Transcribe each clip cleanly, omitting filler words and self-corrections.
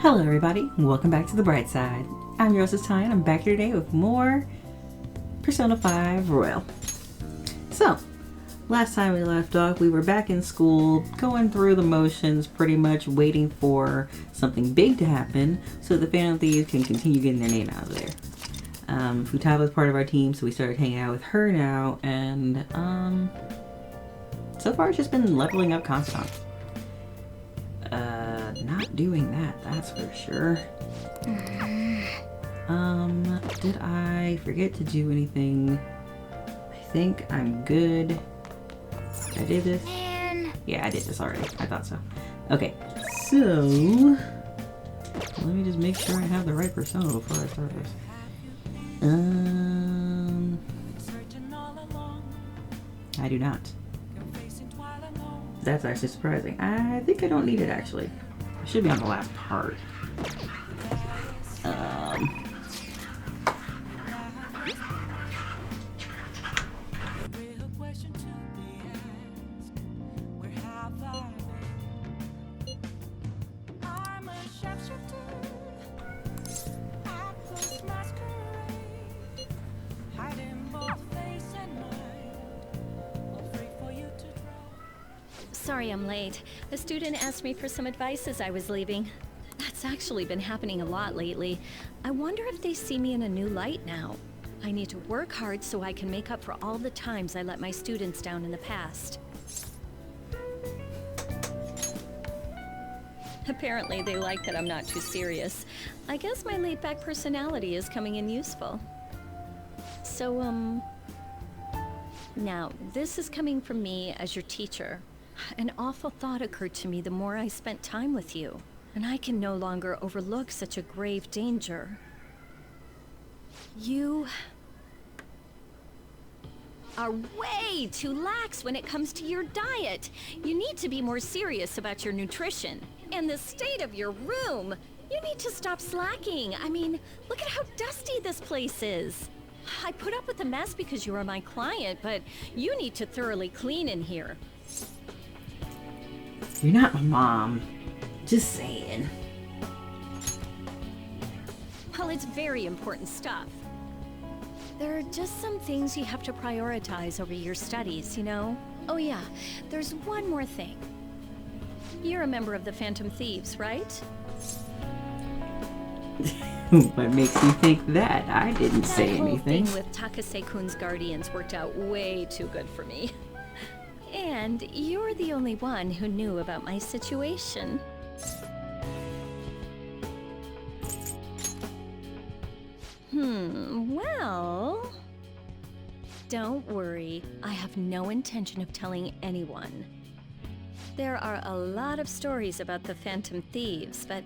Hello everybody, welcome back to the bright side. I'm your host Ty and I'm back here today with more Persona 5 Royal. So, last time we left off, we were back in school, going through the motions, pretty much waiting for something big to happen so the Phantom Thieves can continue getting their name out of there. Futaba is part of our team, so we started hanging out with her now, and so far it's just been leveling up constantly. Not doing that, that's for sure. Did I forget to do anything? I think I'm good. I did this? Yeah, I did this already. I thought so. Okay, so let me just make sure I have the right persona before I start this. I do not. That's actually surprising. I think I don't need it actually. I should be on the last part. Sorry I'm late. A student asked me for some advice as I was leaving. That's actually been happening a lot lately. I wonder if they see me in a new light now. I need to work hard so I can make up for all the times I let my students down in the past. Apparently they like that I'm not too serious. I guess my laid-back personality is coming in useful. So, now, this is coming from me as your teacher. An awful thought occurred to me the more I spent time with you, and I can no longer overlook such a grave danger. You are way too lax when it comes to your diet. You need to be more serious about your nutrition. And the state of your room. You need to stop slacking. I mean, look at how dusty this place is. I put up with the mess because you are my client, but you need to thoroughly clean in here. You're not my mom. Just saying. Well, it's very important stuff. There are just some things you have to prioritize over your studies, you know? Oh yeah, there's one more thing. You're a member of the Phantom Thieves, right? What makes you think that? I didn't say anything. That whole thing with Takase-kun's guardians worked out way too good for me. And you're the only one who knew about my situation. Well... Don't worry, I have no intention of telling anyone. There are a lot of stories about the Phantom Thieves, but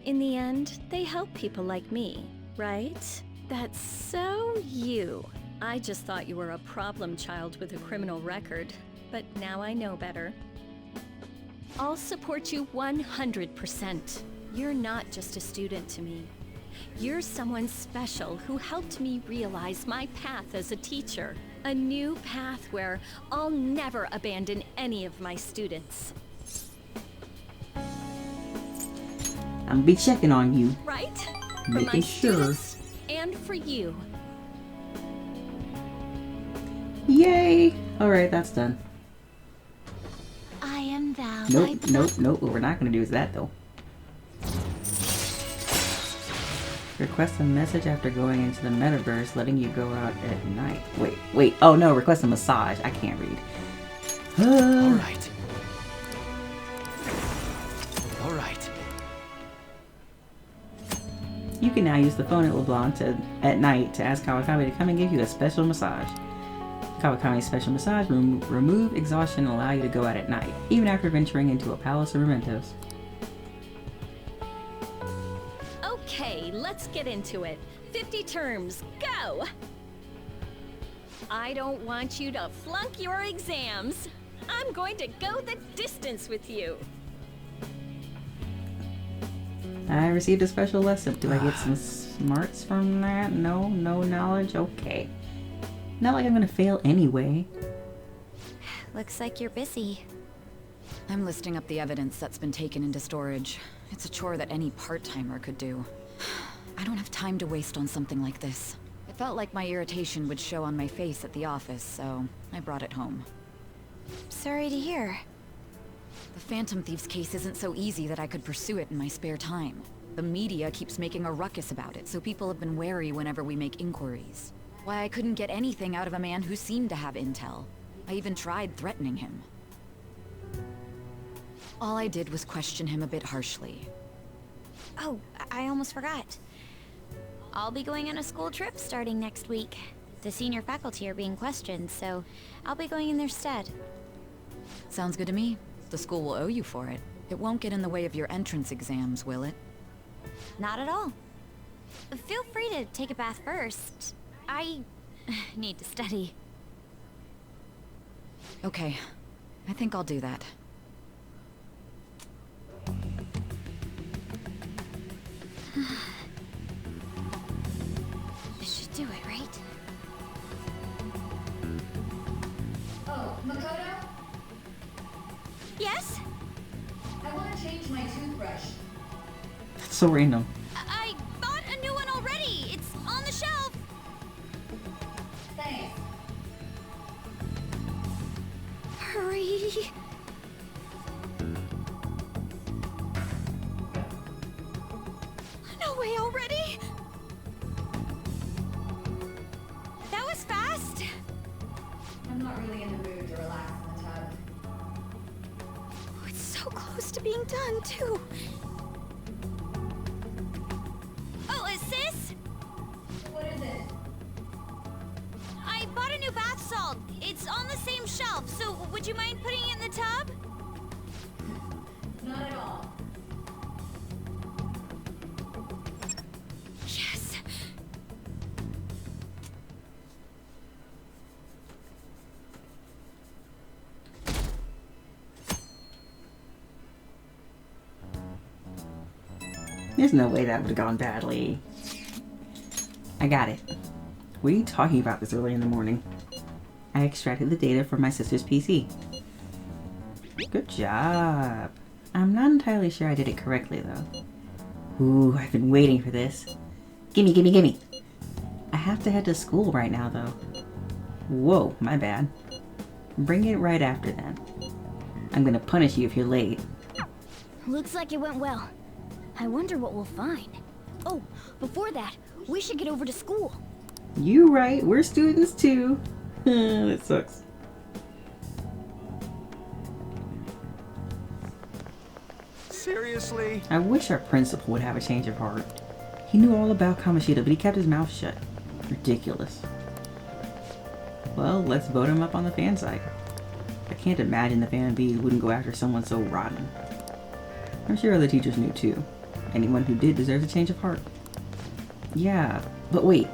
in the end, they help people like me, right? That's so you. I just thought you were a problem child with a criminal record, but now I know better. I'll support you 100%. You're not just a student to me. You're someone special who helped me realize my path as a teacher. A new path where I'll never abandon any of my students. I'll be checking on you. Right? Making for my sure. Students and for you. Yay! Alright, that's done. I am thou. Nope. What we're not going to do is that, though. Request a message after going into the metaverse, letting you go out at night. Wait. Oh, no. Request a massage. I can't read. Alright. You can now use the phone at LeBlanc at night to ask Kawakami to come and give you a special massage. Kawakami's special massage will remove exhaustion and allow you to go out at night, even after venturing into a palace of mementos. Okay, let's get into it. 50 terms, go! I don't want you to flunk your exams. I'm going to go the distance with you. I received a special lesson. Do I get some smarts from that? No knowledge? Okay. Not like I'm gonna fail anyway. Looks like you're busy. I'm listing up the evidence that's been taken into storage. It's a chore that any part-timer could do. I don't have time to waste on something like this. It felt like my irritation would show on my face at the office, so I brought it home. Sorry to hear. The Phantom Thieves case isn't so easy that I could pursue it in my spare time. The media keeps making a ruckus about it, so people have been wary whenever we make inquiries. Why I couldn't get anything out of a man who seemed to have intel. I even tried threatening him. All I did was question him a bit harshly. Oh, I almost forgot. I'll be going on a school trip starting next week. The senior faculty are being questioned, so I'll be going in their stead. Sounds good to me. The school will owe you for it. It won't get in the way of your entrance exams, will it? Not at all. Feel free to take a bath first. I need to study. Okay. I think I'll do that. This should do it, right? Oh, Makoto? Yes? I want to change my toothbrush. That's so random. I bought a new one already. It's on the shelf. Thanks. Hurry. No way already? That was fast. I'm not really in the mood to relax in the tub. Oh, it's so close to being done, too. Oh, sis? What is it? I bought a new bath salt. It's on the same shelf, so would you mind putting it in the tub? Not at all. Yes. There's no way that would have gone badly. I got it. What are you talking about this early in the morning? I extracted the data from my sister's PC. Good job. I'm not entirely sure I did it correctly, though. Ooh, I've been waiting for this. Gimme, gimme, gimme. I have to head to school right now, though. Whoa, my bad. Bring it right after then. I'm gonna punish you if you're late. Looks like it went well. I wonder what we'll find. Oh, before that, we should get over to school. You right, we're students too. That sucks. Seriously? I wish our principal would have a change of heart. He knew all about Kamoshida, but he kept his mouth shut. Ridiculous. Well, let's vote him up on the fan side. I can't imagine the fan B wouldn't go after someone so rotten. I'm sure other teachers knew too. Anyone who did deserves a change of heart. Yeah, but wait.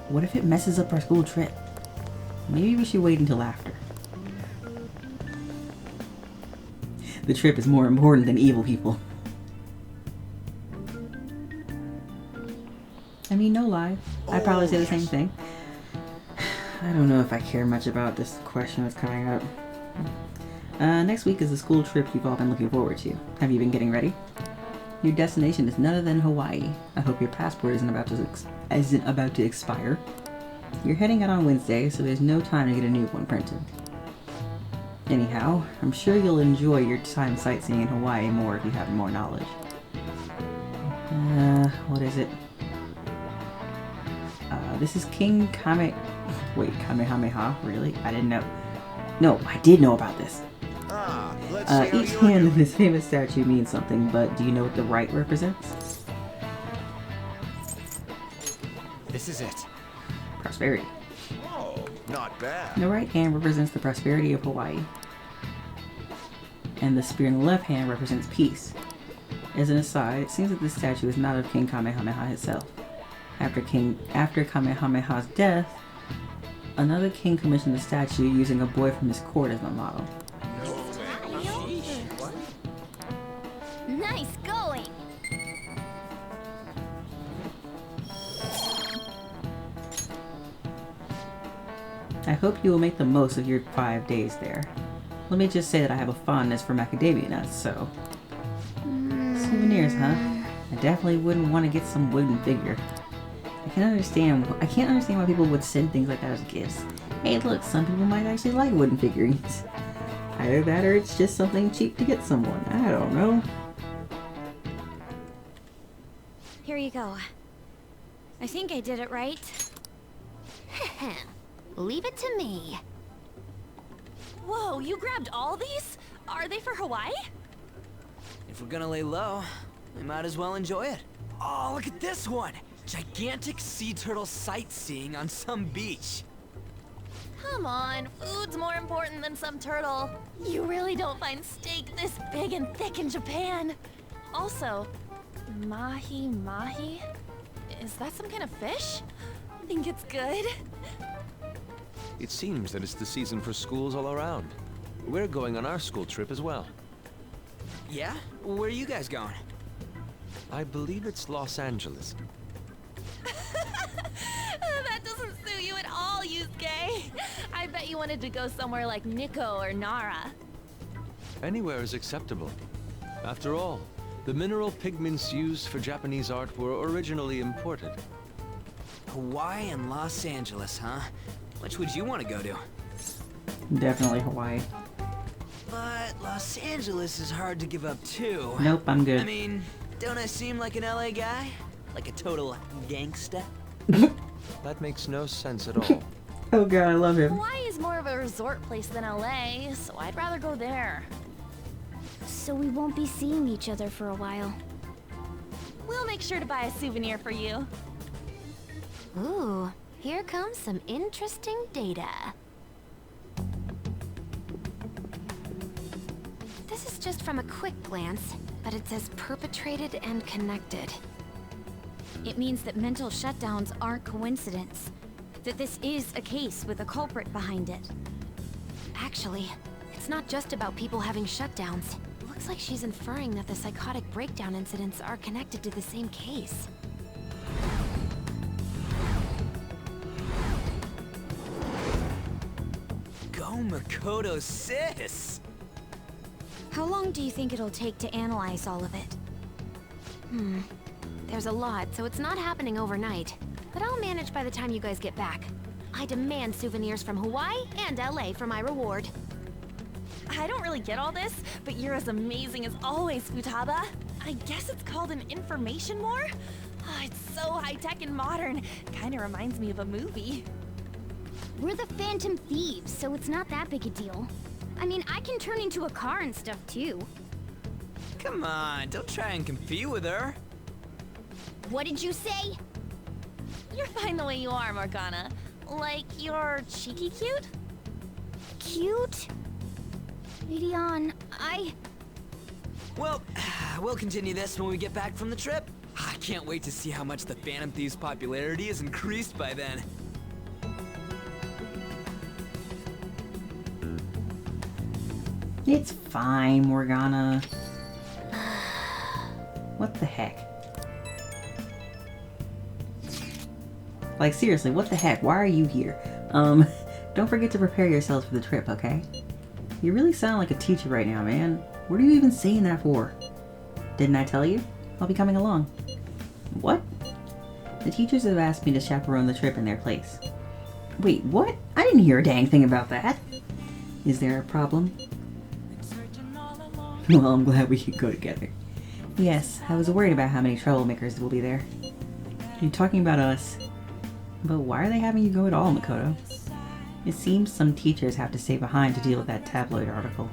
What if it messes up our school trip? Maybe we should wait until after. The trip is more important than evil people. I mean, no lie. I'd probably say the same thing. I don't know if I care much about this question that's coming up. Next week is the school trip you've all been looking forward to. Have you been getting ready? Your destination is none other than Hawaii. I hope your passport isn't about to expire. You're heading out on Wednesday, so there's no time to get a new one printed. Anyhow, I'm sure you'll enjoy your time sightseeing in Hawaii more if you have more knowledge. What is it? This is King Kamehameha? Really? I didn't know. No, I did know about this. Let's see how Each you're hand of doing. this famous statue means something, but do you know what the right represents? This is it. Prosperity. Oh, not bad. The right hand represents the prosperity of Hawaii, and the spear in the left hand represents peace. As an aside, it seems that this statue is not of King Kamehameha himself. After Kamehameha's death, another king commissioned the statue using a boy from his court as the model. Nice going. I hope you will make the most of your 5 days there. Let me just say that I have a fondness for macadamia nuts, so... Souvenirs, huh? I definitely wouldn't want to get some wooden figure. I can't understand why people would send things like that as gifts. Hey look, some people might actually like wooden figurines. Either that or it's just something cheap to get someone. I don't know. Here you go. I think I did it right. Leave it to me. Whoa, you grabbed all these? Are they for Hawaii? If we're gonna lay low, we might as well enjoy it. Oh, look at this one! Gigantic sea turtle sightseeing on some beach. Come on, food's more important than some turtle. You really don't find steak this big and thick in Japan. Also, mahi? Is that some kind of fish? Think it's good? It seems that it's the season for schools all around. We're going on our school trip as well. Yeah? Where are you guys going? I believe it's Los Angeles. That doesn't suit you at all, Yusuke. I bet you wanted to go somewhere like Nikko or Nara. Anywhere is acceptable. After all, the mineral pigments used for Japanese art were originally imported. Hawaii and Los Angeles, huh? Which would you want to go to? Definitely Hawaii. But Los Angeles is hard to give up too. Nope, I'm good. I mean, don't I seem like an LA guy? Like a total gangsta? That makes no sense at all. Oh god, I love him. Hawaii is more of a resort place than LA, so I'd rather go there. So we won't be seeing each other for a while. We'll make sure to buy a souvenir for you. Ooh, here comes some interesting data. This is just from a quick glance, but it says perpetrated and connected. It means that mental shutdowns aren't coincidence. That this is a case with a culprit behind it. Actually, it's not just about people having shutdowns. It looks like she's inferring that the psychotic breakdown incidents are connected to the same case. Go Makoto, sis! How long do you think it'll take to analyze all of it? There's a lot, so it's not happening overnight. But I'll manage by the time you guys get back. I demand souvenirs from Hawaii and LA for my reward. I don't really get all this, but you're as amazing as always, Futaba. I guess it's called an information war? Oh, it's so high-tech and modern. Kinda reminds me of a movie. We're the Phantom Thieves, so it's not that big a deal. I mean, I can turn into a car and stuff too. Come on, don't try and compete with her. What did you say? You're fine the way you are, Morgana. Like, you're cheeky cute? Cute? Midian, Well, we'll continue this when we get back from the trip. I can't wait to see how much the Phantom Thieves' popularity has increased by then. It's fine, Morgana. What the heck? Like, seriously, what the heck? Why are you here? Don't forget to prepare yourselves for the trip, okay? You really sound like a teacher right now, man. What are you even saying that for? Didn't I tell you? I'll be coming along. What? The teachers have asked me to chaperone the trip in their place. Wait, what? I didn't hear a dang thing about that. Is there a problem? Well, I'm glad we could go together. Yes, I was worried about how many troublemakers will be there. You're talking about us. But why are they having you go at all, Makoto? It seems some teachers have to stay behind to deal with that tabloid article.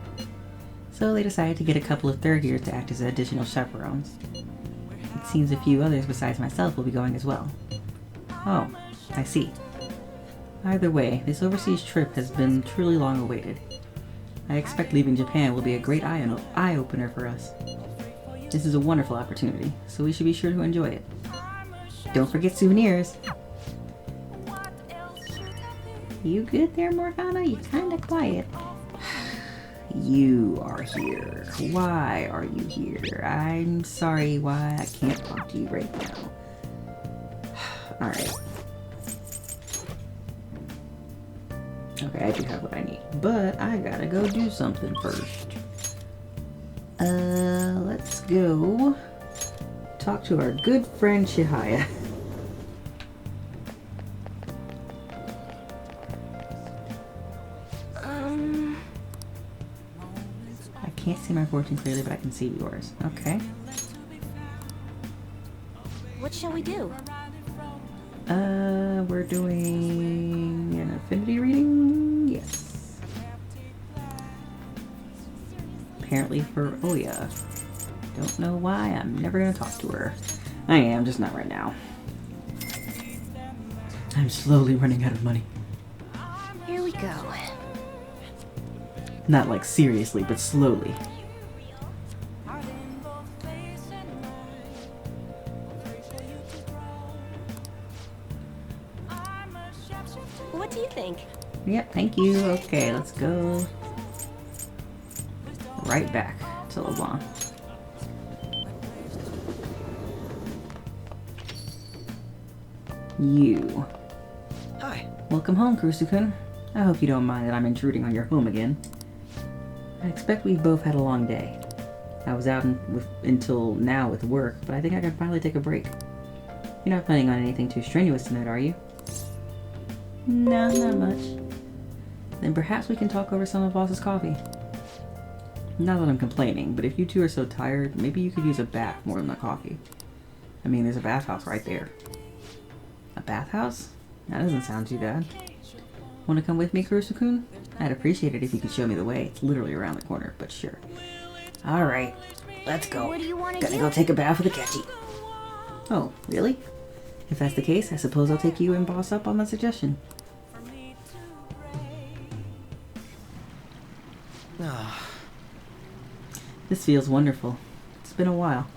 So they decided to get a couple of third years to act as additional chaperones. It seems a few others besides myself will be going as well. Oh, I see. Either way, this overseas trip has been truly long awaited. I expect leaving Japan will be a great eye-opener for us. This is a wonderful opportunity, so we should be sure to enjoy it. Don't forget souvenirs! You good there, Morgana? You kinda quiet. You are here. Why are you here? I'm sorry, why I can't talk to you right now. Alright. Okay, I do have what I need. But I gotta go do something first. Let's go talk to our good friend Chihaya. I can't see my fortune clearly, but I can see yours. Okay. What shall we do? We're doing an affinity reading? Yes. Apparently for Oya. Don't know why, I'm never gonna talk to her. I am, just not right now. I'm slowly running out of money. Here we go. Not like seriously, but slowly. What do you think? Yep, thank you. Okay, let's go right back to LeBlanc. You. Hi. Welcome home, Kurusu-kun. I hope you don't mind that I'm intruding on your home again. I expect we've both had a long day. I was out until now with work, but I think I can finally take a break. You're not planning on anything too strenuous tonight, are you? No, not much. Then perhaps we can talk over some of Boss's coffee. Not that I'm complaining, but if you two are so tired, maybe you could use a bath more than a coffee. I mean, there's a bathhouse right there. A bathhouse? That doesn't sound too bad. Want to come with me, Kurusu-kun? I'd appreciate it if you could show me the way. It's literally around the corner, but sure. Alright, let's go. What do you want to Gotta do? go take a bath with a Ketchy. Oh, really? If that's the case, I suppose I'll take you and Boss up on that suggestion. This feels wonderful. It's been a while.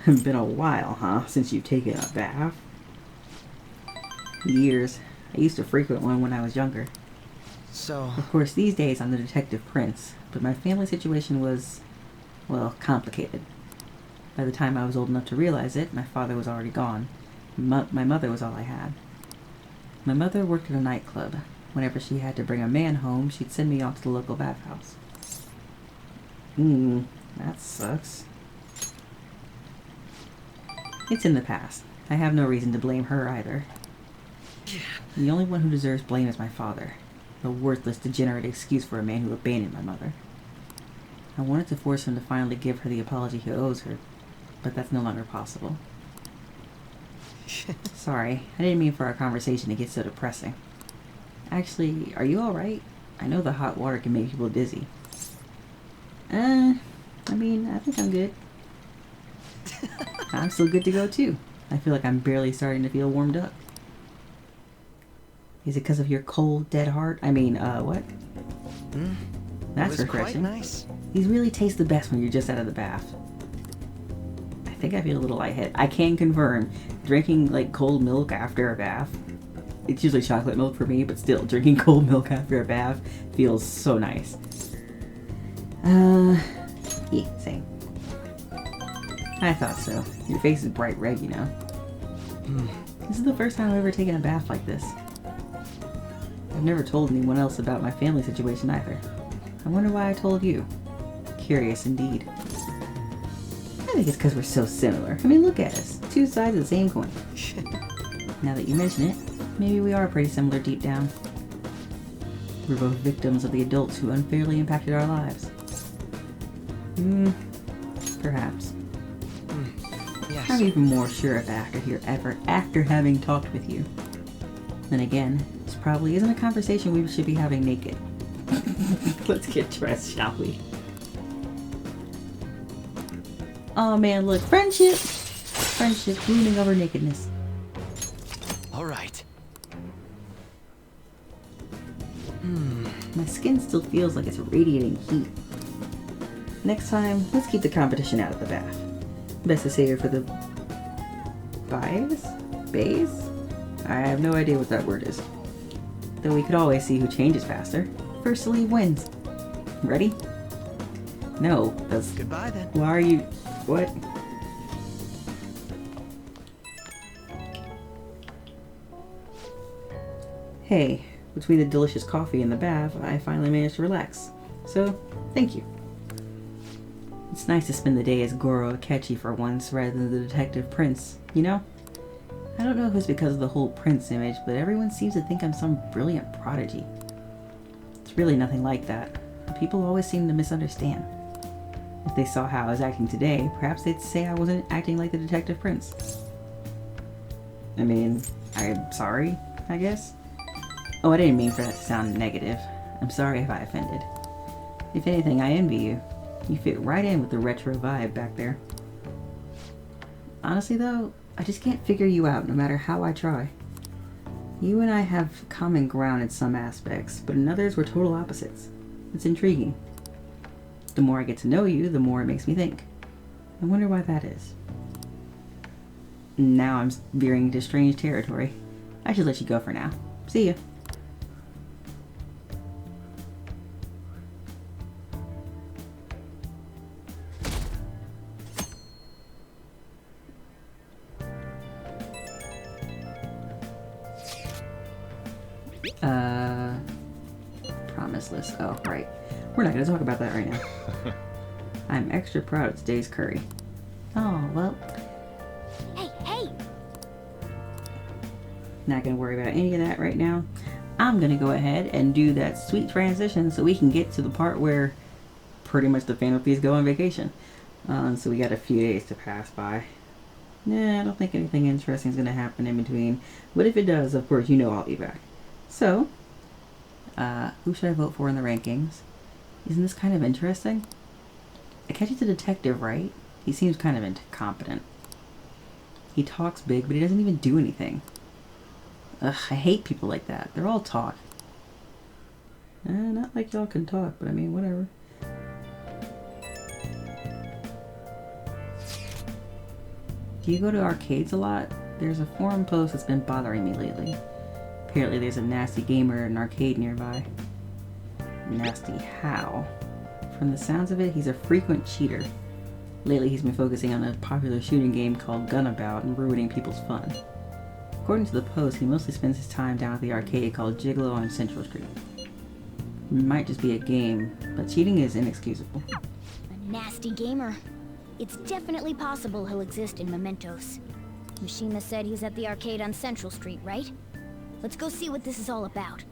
Been a while, huh? Since you've taken a bath? Years. I used to frequent one when I was younger. So... Of course, these days I'm the detective prince, but my family situation was, well, complicated. By the time I was old enough to realize it, my father was already gone. My mother was all I had. My mother worked at a nightclub. Whenever she had to bring a man home, she'd send me off to the local bathhouse. That sucks. It's in the past. I have no reason to blame her either. The only one who deserves blame is my father. The worthless, degenerate excuse for a man who abandoned my mother. I wanted to force him to finally give her the apology he owes her, but that's no longer possible. Sorry, I didn't mean for our conversation to get so depressing. Actually, are you alright? I know the hot water can make people dizzy. I think I'm good. I'm still good to go too. I feel like I'm barely starting to feel warmed up. Is it because of your cold, dead heart? What? That's refreshing. Quite nice. These really taste the best when you're just out of the bath. I think I feel a little lightheaded. I can confirm, drinking like cold milk after a bath, it's usually chocolate milk for me, but still, drinking cold milk after a bath feels so nice. Yeah, same. I thought so. Your face is bright red, you know. This is the first time I've ever taken a bath like this. I've never told anyone else about my family situation either. I wonder why I told you. Curious indeed. I think it's because we're so similar. I mean, look at us. Two sides of the same coin. Now that you mention it, maybe we are pretty similar deep down. We're both victims of the adults who unfairly impacted our lives. Perhaps. Yes. I'm even more sure of that after having talked with you. Then again, this probably isn't a conversation we should be having naked. Let's get dressed, shall we? Oh man, look, friendship! Friendship blooming over nakedness. Alright. My skin still feels like it's radiating heat. Next time, let's keep the competition out of the bath. Best to save it for the... Bays? I have no idea what that word is. Though we could always see who changes faster. First to leave wins. Ready? No, that's... Goodbye then. Why are you... What? Hey, between the delicious coffee and the bath, I finally managed to relax. So, thank you. It's nice to spend the day as Goro Akechi for once, rather than the detective prince, you know? I don't know if it's because of the whole prince image, but everyone seems to think I'm some brilliant prodigy. It's really nothing like that. People always seem to misunderstand. If they saw how I was acting today, perhaps they'd say I wasn't acting like the detective prince. I mean, I'm sorry, I guess? Oh, I didn't mean for that to sound negative. I'm sorry if I offended. If anything, I envy you. You fit right in with the retro vibe back there. Honestly though, I just can't figure you out no matter how I try. You and I have common ground in some aspects, but in others we're total opposites. It's intriguing. The more I get to know you, the more it makes me think. I wonder why that is. Now I'm veering into strange territory. I should let you go for now. See ya. Promise list. Oh, right. We're not going to talk about that right now. I'm extra proud of today's curry. Oh, well. Hey! Not going to worry about any of that right now. I'm going to go ahead and do that sweet transition so we can get to the part where pretty much the Phantom Thieves go on vacation. So we got a few days to pass by. Nah, I don't think anything interesting is going to happen in between. But if it does, of course, you know I'll be back. So, who should I vote for in the rankings? Isn't this kind of interesting? Akechi's a detective, right? He seems kind of incompetent. He talks big, but he doesn't even do anything. Ugh, I hate people like that. They're all talk. Not like y'all can talk, but I mean, whatever. Do you go to arcades a lot? There's a forum post that's been bothering me lately. Apparently there's a nasty gamer at an arcade nearby. Nasty how? From the sounds of it, he's a frequent cheater. Lately he's been focusing on a popular shooting game called Gunabout and ruining people's fun. According to the post, he mostly spends his time down at the arcade called Gigolo on Central Street. It might just be a game, but cheating is inexcusable. A nasty gamer. It's definitely possible he'll exist in Mementos. Mishima said he's at the arcade on Central Street, right? Let's go see what this is all about.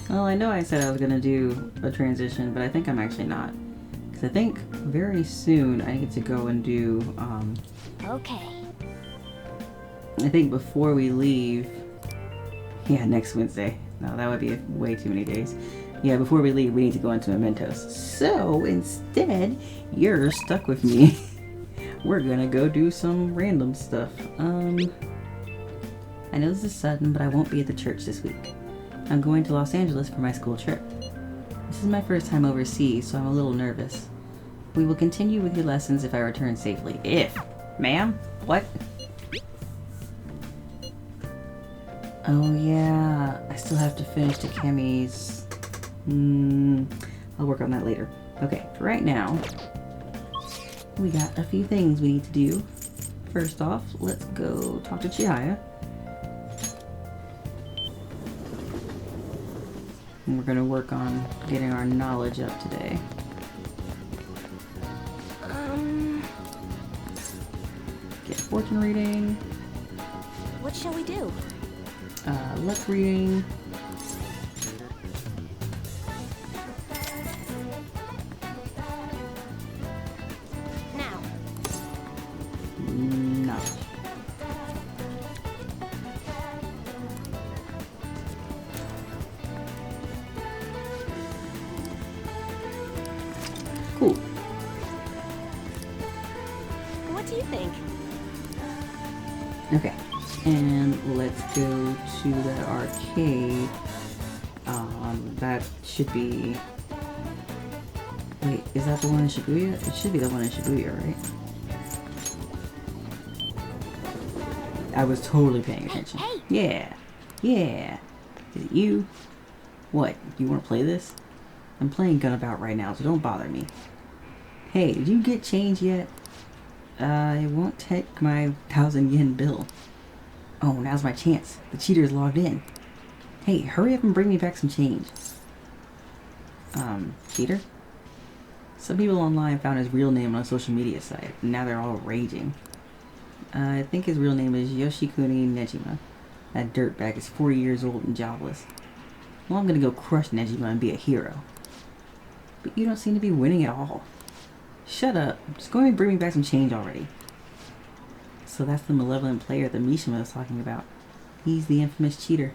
Well, I know I said I was gonna do a transition, but I think I'm actually not. Because I think very soon I get to go and do, Okay. I think before we leave... Yeah, next Wednesday. No, that would be way too many days. Yeah, before we leave, we need to go into Mementos. So, instead, you're stuck with me. We're gonna go do some random stuff. I know this is sudden, but I won't be at the church this week. I'm going to Los Angeles for my school trip. This is my first time overseas, so I'm a little nervous. We will continue with your lessons if I return safely. If. Ma'am? What? Oh yeah, I still have to finish Takemi's... I'll work on that later. Okay, for right now, we got a few things we need to do. First off, let's go talk to Chihaya. And we're gonna work on getting our knowledge up today. Get fortune reading. What shall we do? Luck reading. Now. No. Cool. What do you think? Okay. And let's go to the arcade. That should be... Wait, is that the one in Shibuya? It should be the one in Shibuya, right? I was totally paying attention. Hey! Yeah. Yeah. Is it you? What? You want to play this? I'm playing Gunabout right now, so don't bother me. Hey, did you get change yet? It won't take my 1,000 yen bill. Oh, now's my chance. The cheater's logged in. Hey, hurry up and bring me back some change. Cheater? Some people online found his real name on a social media site, and now they're all raging. I think his real name is Yoshikuni Nejima. That dirtbag is 40 years old and jobless. Well, I'm gonna go crush Nejima and be a hero. But you don't seem to be winning at all. Shut up. Just go and bring me back some change already. So that's the malevolent player that Mishima was talking about. He's the infamous cheater.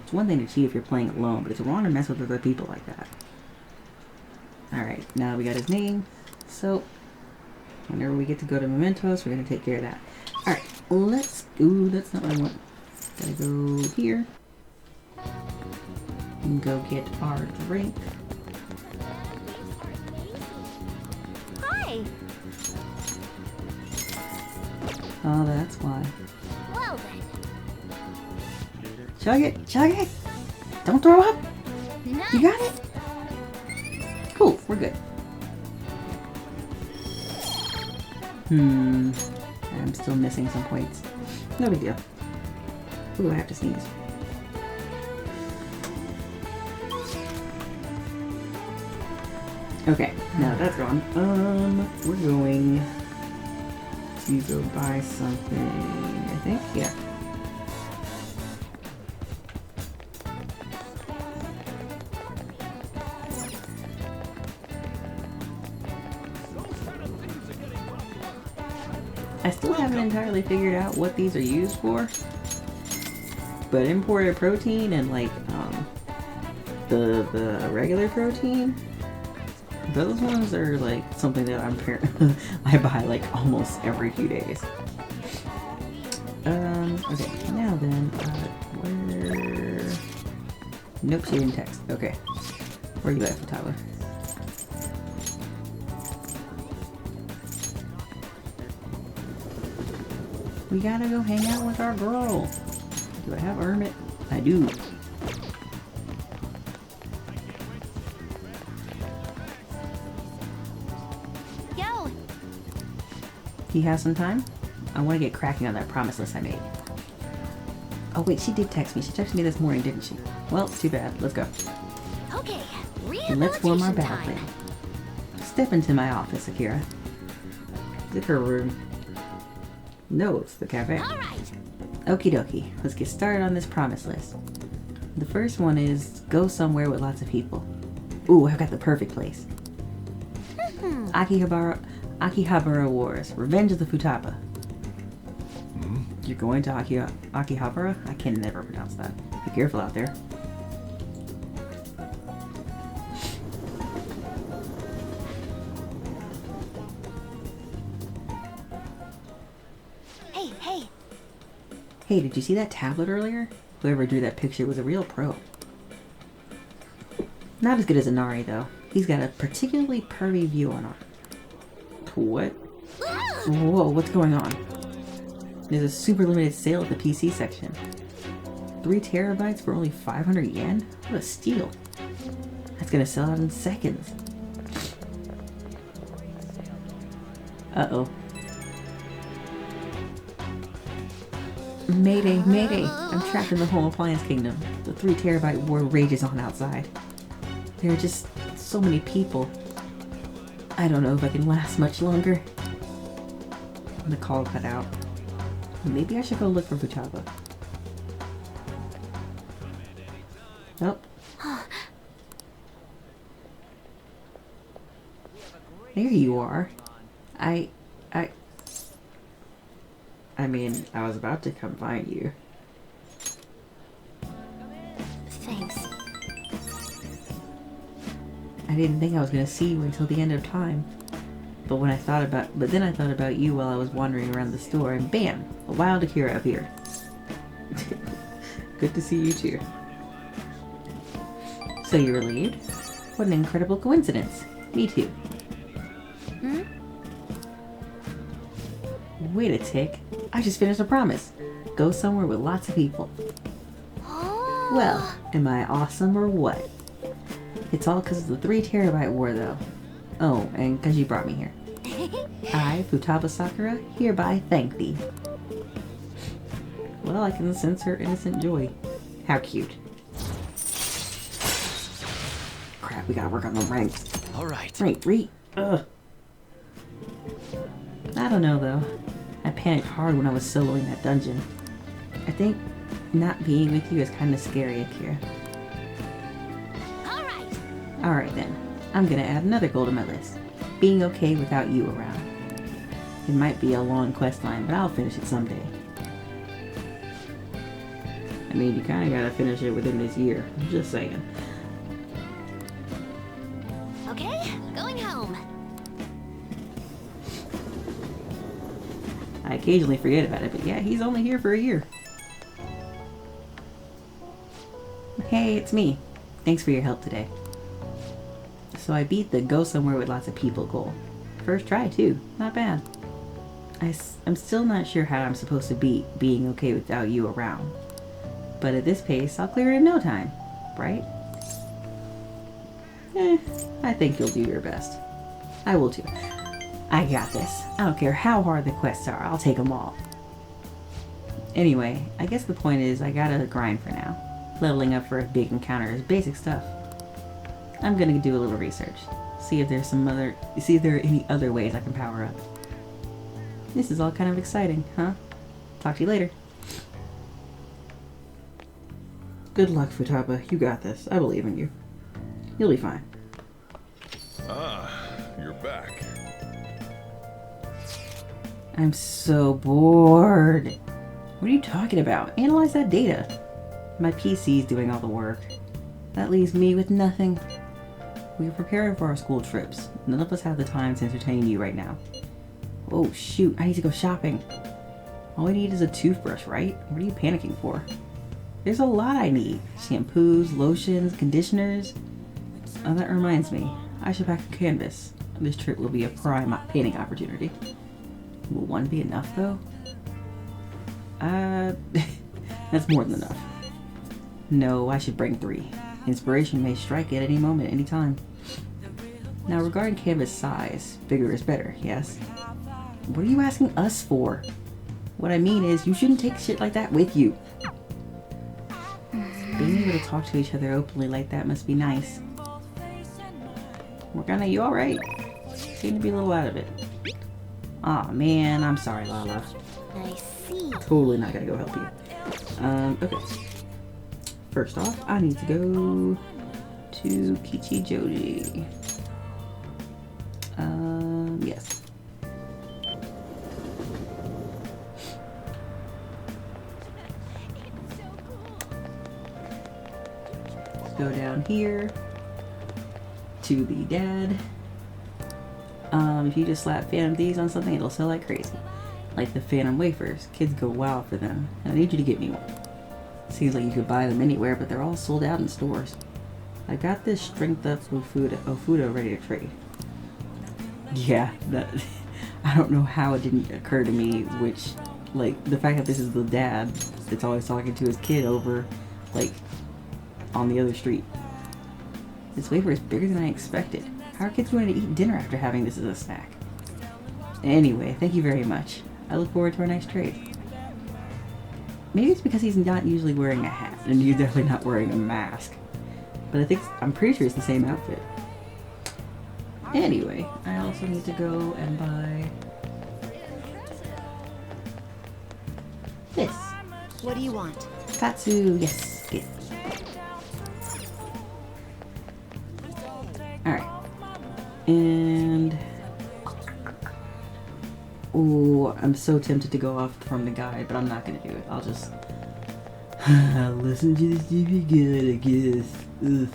It's one thing to cheat if you're playing alone, but it's wrong to mess with other people like that. Alright, now we got his name. So, whenever we get to go to Mementos, we're going to take care of that. Alright, let's... Ooh, that's not what I want. Gotta go here. And go get our drink. Hi! Oh, that's why. Well then. Chug it! Chug it! Don't throw up! Nice. You got it? Cool, we're good. I'm still missing some points. No big deal. Ooh, I have to sneeze. Okay, now that's gone. We're going to go buy something, I think. Yeah. I still haven't entirely figured out what these are used for, but imported protein and like the regular protein, those ones are like something that I buy like almost every few days. Okay, now then, where? Nope, she didn't text. Okay, where are you at, Futaba? We gotta go hang out with our girl. Do I have Hermit? I do. Yo! He has some time? I want to get cracking on that promise list I made. Oh wait, she did text me. She texted me this morning, didn't she? Well, too bad. Let's go. Okay, And let's form our rehabilitation battle time. plan. Step into my office, Akira. Is it her room? No, it's the cafe. Alright. Okie dokie. Let's get started on this promise list. The first one is go somewhere with lots of people. Ooh, I've got the perfect place. Akihabara Wars. Revenge of the Futaba. You're going to Akihabara? I can never pronounce that. Be careful out there. Hey. Hey, did you see that tablet earlier? Whoever drew that picture was a real pro. Not as good as Inari, though. He's got a particularly pervy view on art. What? Whoa, what's going on? There's a super limited sale at the PC section. 3 terabytes for only 500 yen? What a steal. That's gonna sell out in seconds. Uh-oh. Mayday, mayday! I'm trapped in the home appliance kingdom. The 3 terabyte war rages on outside. There are just so many people. I don't know if I can last much longer. The call cut out. Maybe I should go look for Futaba. Nope. There you are. I mean, I was about to come find you. Thanks. I didn't think I was gonna see you until the end of time. But then I thought about you while I was wandering around the store, and bam! A wild Akira appeared. Good to see you too. So you're relieved? What an incredible coincidence. Me too. Wait a tick. I just finished a promise. Go somewhere with lots of people. Well, am I awesome or what? It's all because of the 3 terabyte war though. Oh, and because you brought me here. I, Futaba Sakura, hereby thank thee. well, I can sense her innocent joy. How cute. Crap, we gotta work on the ranks. Alright. Right. Ugh. I don't know, though. I panicked hard when I was soloing that dungeon. I think not being with you is kind of scary, Akira. Alright then. I'm gonna add another goal to my list. Being okay without you around. It might be a long quest line, but I'll finish it someday. I mean, you kinda gotta finish it within this year. I'm just saying. Okay, going home. I occasionally forget about it, but yeah, he's only here for a year. Hey, it's me. Thanks for your help today. So I beat the go somewhere with lots of people goal. First try too, not bad. I'm still not sure how I'm supposed to beat being okay without you around. But at this pace, I'll clear it in no time, right? I think you'll do your best. I will too. I got this. I don't care how hard the quests are, I'll take them all. Anyway, I guess the point is I gotta grind for now. Leveling up for a big encounter is basic stuff. I'm gonna do a little research. See if there are any other ways I can power up. This is all kind of exciting, huh? Talk to you later. Good luck, Futaba. You got this. I believe in you. You'll be fine. Ah, you're back. I'm so bored. What are you talking about? Analyze that data. My PC's doing all the work. That leaves me with nothing. We're preparing for our school trips. None of us have the time to entertain you right now. Oh shoot, I need to go shopping. All I need is a toothbrush, right? What are you panicking for? There's a lot I need. Shampoos, lotions, conditioners. Oh, that reminds me. I should pack a canvas. This trip will be a prime painting opportunity. Will one be enough, though? That's more than enough. No, I should bring 3. Inspiration may strike at any moment, any time. Now, regarding canvas size, bigger is better, yes? What are you asking us for? What I mean is, you shouldn't take shit like that with you. Being able to talk to each other openly like that must be nice. Morgana, you alright? Seem to be a little out of it. Aw, man, I'm sorry, Lala. I see. Totally not gonna go help you. Okay. First off, I need to go to Kichijoji. Yes. Let's go down here to the dad. If you just slap Phantom Thieves on something, it'll sell like crazy. Like the Phantom Wafers. Kids go wild for them. I need you to get me one. Seems like you could buy them anywhere, but they're all sold out in stores. I got this strength up Ofuda ready to trade. Yeah, I don't know how it didn't occur to me, which, like, the fact that this is the dad that's always talking to his kid over, like, on the other street. This wafer is bigger than I expected. How are kids going to eat dinner after having this as a snack? Anyway, thank you very much. I look forward to our next trade. Maybe it's because he's not usually wearing a hat, and you're definitely not wearing a mask. But I'm pretty sure it's the same outfit. Anyway, I also need to go and buy this. What do you want? Patsu, yes, get. Alright. And oh, I'm so tempted to go off from the guide, but I'm not gonna do it. I'll just listen to this TV good, I guess. Ugh.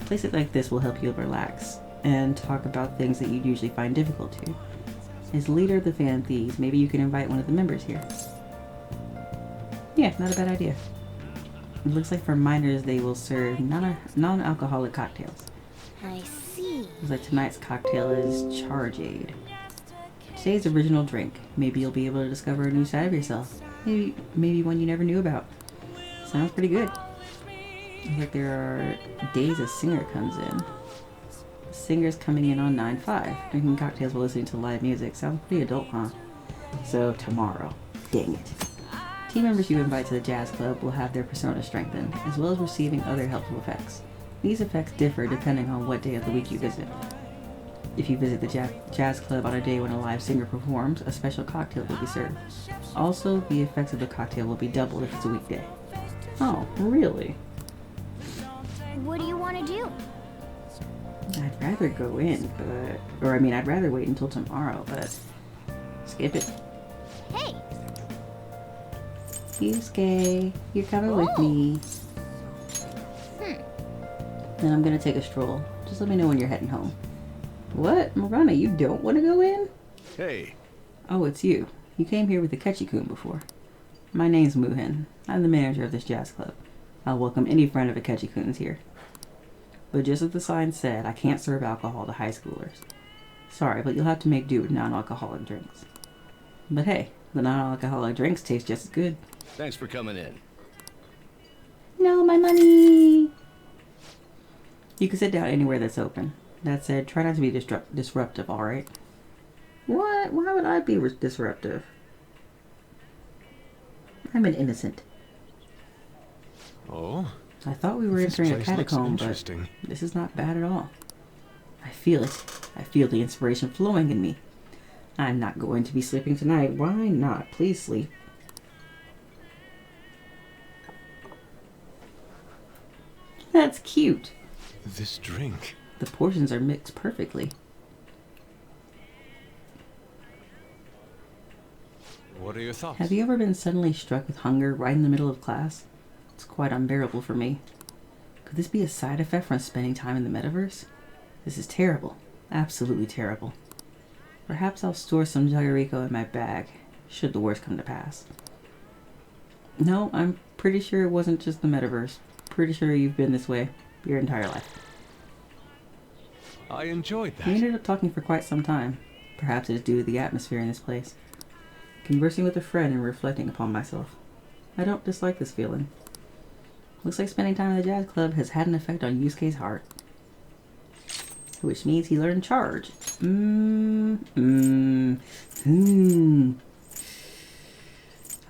Place it like this will help you relax and talk about things that you'd usually find difficult to. As leader of the Phantom Thieves, maybe you can invite one of the members here. Yeah, not a bad idea. It looks like for minors they will serve non-alcoholic cocktails. I see. Looks like tonight's cocktail is Chargeade. Today's original drink. Maybe you'll be able to discover a new side of yourself. Maybe one you never knew about. Sounds pretty good. Looks like there are days a singer comes in. Singers coming in on 9/5. Drinking cocktails while listening to live music. Sounds pretty adult, huh? So tomorrow. Dang it. Team members you invite to the jazz club will have their persona strengthened, as well as receiving other helpful effects. These effects differ depending on what day of the week you visit. If you visit the jazz club on a day when a live singer performs, a special cocktail will be served. Also, the effects of the cocktail will be doubled if it's a weekday. Oh, really? What do you want to do? I'd rather go in, I'd rather wait until tomorrow, but skip it. Hey! Yusuke, you're coming with me. Then I'm gonna take a stroll. Just let me know when you're heading home. What? Morgana, you don't want to go in? Hey. Oh, it's you. You came here with the Ketchi-kun before. My name's Muhin. I'm the manager of this jazz club. I'll welcome any friend of a Ketchi-kun's here. But just as the sign said, I can't serve alcohol to high schoolers. Sorry, but you'll have to make do with non-alcoholic drinks. But hey, the non-alcoholic drinks taste just as good. Thanks for coming in. No, my money! You can sit down anywhere that's open. That said, try not to be disruptive, alright? What? Why would I be disruptive? I'm an innocent. Oh? I thought we were entering a catacomb, but this is not bad at all. I feel it. I feel the inspiration flowing in me. I'm not going to be sleeping tonight. Why not? Please sleep. That's cute. This drink. The portions are mixed perfectly. What are your thoughts? Have you ever been suddenly struck with hunger right in the middle of class? It's quite unbearable for me. Could this be a side effect from spending time in the metaverse? This is terrible. Absolutely terrible. Perhaps I'll store some Jagariko in my bag, should the worst come to pass. No, I'm pretty sure it wasn't just the metaverse. Pretty sure you've been this way your entire life. I enjoyed that. We ended up talking for quite some time. Perhaps it is due to the atmosphere in this place. Conversing with a friend and reflecting upon myself. I don't dislike this feeling. Looks like spending time in the jazz club has had an effect on Yusuke's heart. Which means he learned charge.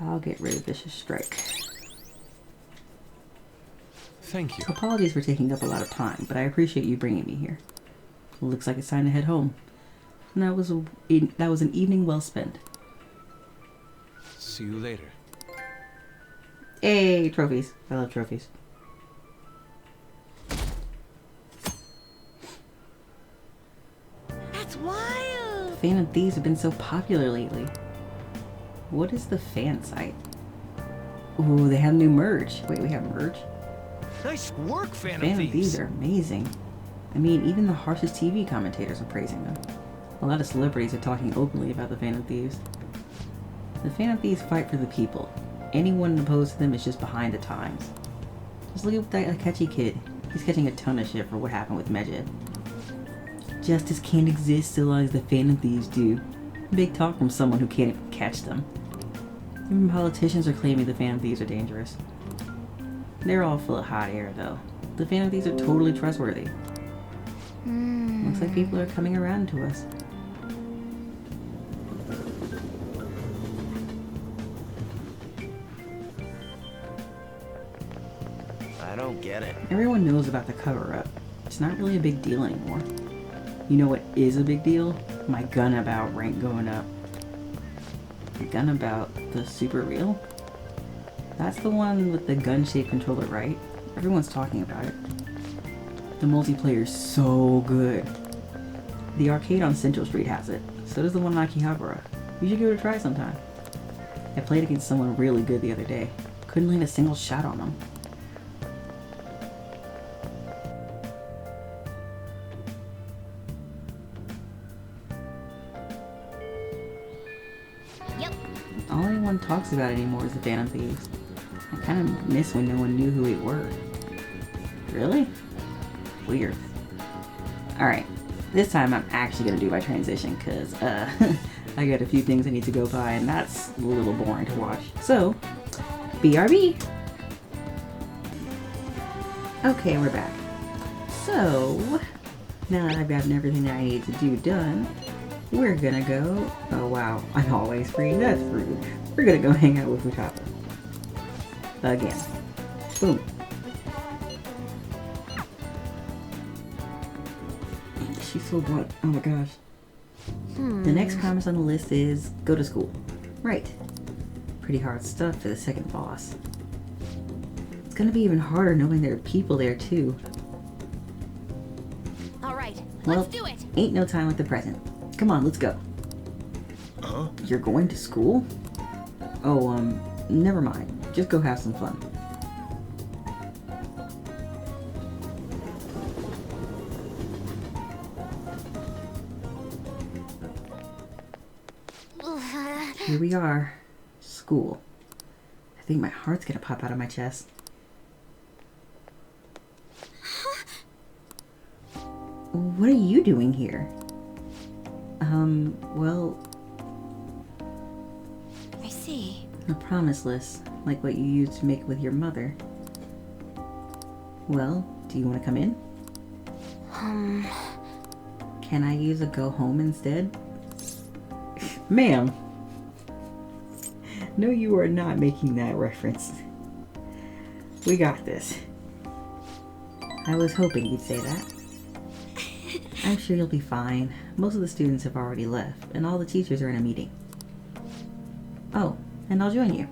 I'll get rid of Vicious Strike. Thank you. Apologies for taking up a lot of time, but I appreciate you bringing me here. Looks like it's time to head home. And that was an evening well spent. See you later. Hey, trophies. I love trophies. That's wild! Phantom Thieves have been so popular lately. What is the fan site? Ooh, they have new merch. Wait, we have merch? Nice work, Phantom Thieves are amazing. I mean, even the harshest TV commentators are praising them. A lot of celebrities are talking openly about the Phantom Thieves. The Phantom Thieves fight for the people. Anyone opposed to them is just behind the times. Just look at that Akechi kid. He's catching a ton of shit for what happened with Medjed. Justice can't exist so long as the Phantom Thieves do. Big talk from someone who can't even catch them. Even politicians are claiming the Phantom Thieves are dangerous. They're all full of hot air, though. The Phantom Thieves are totally trustworthy. Looks like people are coming around to us. I don't get it. Everyone knows about the cover-up. It's not really a big deal anymore. You know what is a big deal? My Gunabout rank going up. Gunabout, the super real? That's the one with the gun-shaped controller, right? Everyone's talking about it. The multiplayer's so good. The arcade on Central Street has it. So does the one in Akihabara. You should give it a try sometime. I played against someone really good the other day. Couldn't land a single shot on them. Yep. All anyone talks about anymore is the Phantom Thieves. I kind of miss when no one knew who we were. Really? Weird. Alright, this time I'm actually going to do my transition because I got a few things I need to go by and that's a little boring to watch. So, BRB! Okay, we're back. So, Now that I've gotten everything that I need to do done, we're gonna go... Oh wow, I'm always free. That's rude. We're gonna go hang out with Futaba. Again. Boom. She's so blunt. Oh my gosh. The next promise on the list is go to school. Right. Pretty hard stuff for the second boss. It's gonna be even harder knowing there are people there too. Alright, Well, let's do it! ain't no time like the present. Come on, let's go. Huh? You're going to school? Oh, never mind. Just go have some fun. Here we are. School. I think my heart's gonna pop out of my chest. What are you doing here? Well... I see. A promise list, like what you used to make with your mother. Well, do you want to come in? Can I use a go home instead? Ma'am! No, you are not making that reference. We got this. I was hoping you'd say that. I'm sure you'll be fine. Most of the students have already left, and all the teachers are in a meeting. Oh, and I'll join you.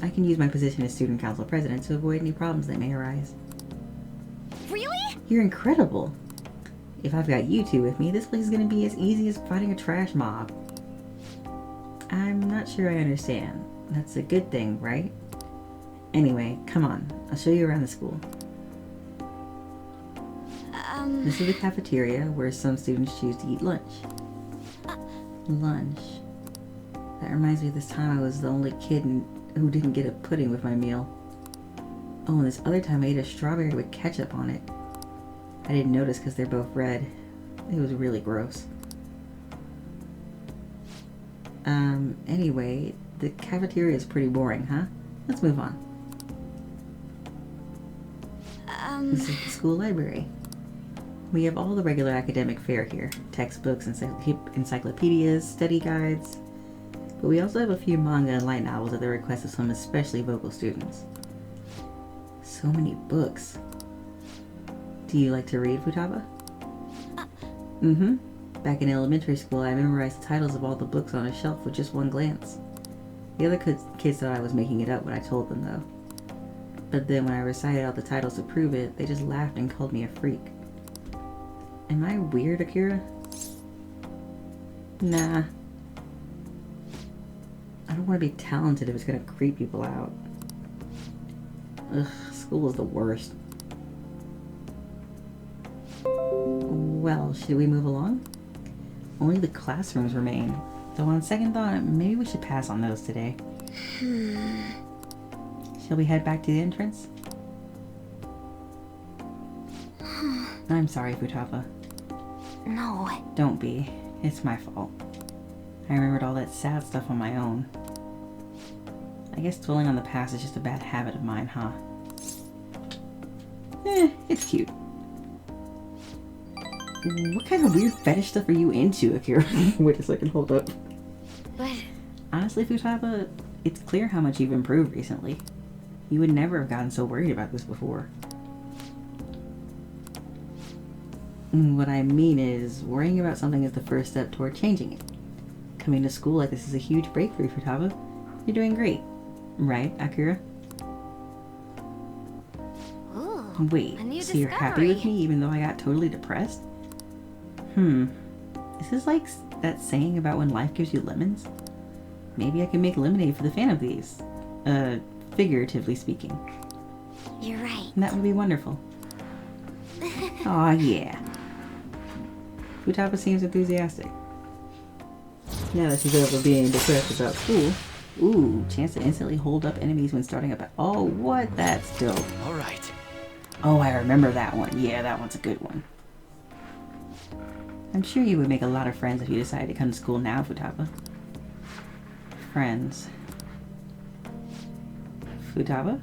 I can use my position as student council president to avoid any problems that may arise. Really? You're incredible. If I've got you two with me, this place is going to be as easy as fighting a trash mob. I'm not sure I understand. That's a good thing, right? Anyway, come on. I'll show you around the school. This is the cafeteria where some students choose to eat lunch. Lunch. That reminds me of this time I was the only kid who didn't get a pudding with my meal. Oh, and this other time I ate a strawberry with ketchup on it. I didn't notice because they're both red. It was really gross. Anyway, the cafeteria is pretty boring, huh? Let's move on. This is the school library. We have all the regular academic fare here. Textbooks, encyclopedias, study guides. But we also have a few manga and light novels at the request of some especially vocal students. So many books. Do you like to read, Futaba? Mm-hmm. Back in elementary school, I memorized the titles of all the books on a shelf with just one glance. The other kids thought I was making it up when I told them, though. But then when I recited all the titles to prove it, they just laughed and called me a freak. Am I weird, Akira? Nah. I don't want to be talented if it's going to creep people out. Ugh, school is the worst. Well, should we move along? Only the classrooms remain. Though on second thought, maybe we should pass on those today. Shall we head back to the entrance? I'm sorry, Futaba. No. Don't be. It's my fault. I remembered all that sad stuff on my own. I guess dwelling on the past is just a bad habit of mine, huh? It's cute. What kind of weird fetish stuff are you into, Akira? Wait a second, hold up. But... Honestly, Futaba, it's clear how much you've improved recently. You would never have gotten so worried about this before. What I mean is, worrying about something is the first step toward changing it. Coming to school like this is a huge breakthrough, Futaba. You're doing great. Right, Akira? Ooh, Wait, a new so you're happy with discovery. me even though I got totally depressed? Is this like that saying about when life gives you lemons? Maybe I can make lemonade for the Phantom Thieves. Figuratively speaking. You're right. That would be wonderful. Aw, yeah. Futaba seems enthusiastic. Now that she's over being depressed about school. Ooh, chance to instantly hold up enemies when starting up. Oh, what? That's dope. All right. Oh, I remember that one. Yeah, that one's a good one. I'm sure you would make a lot of friends if you decided to come to school now, Futaba. Friends. Futaba?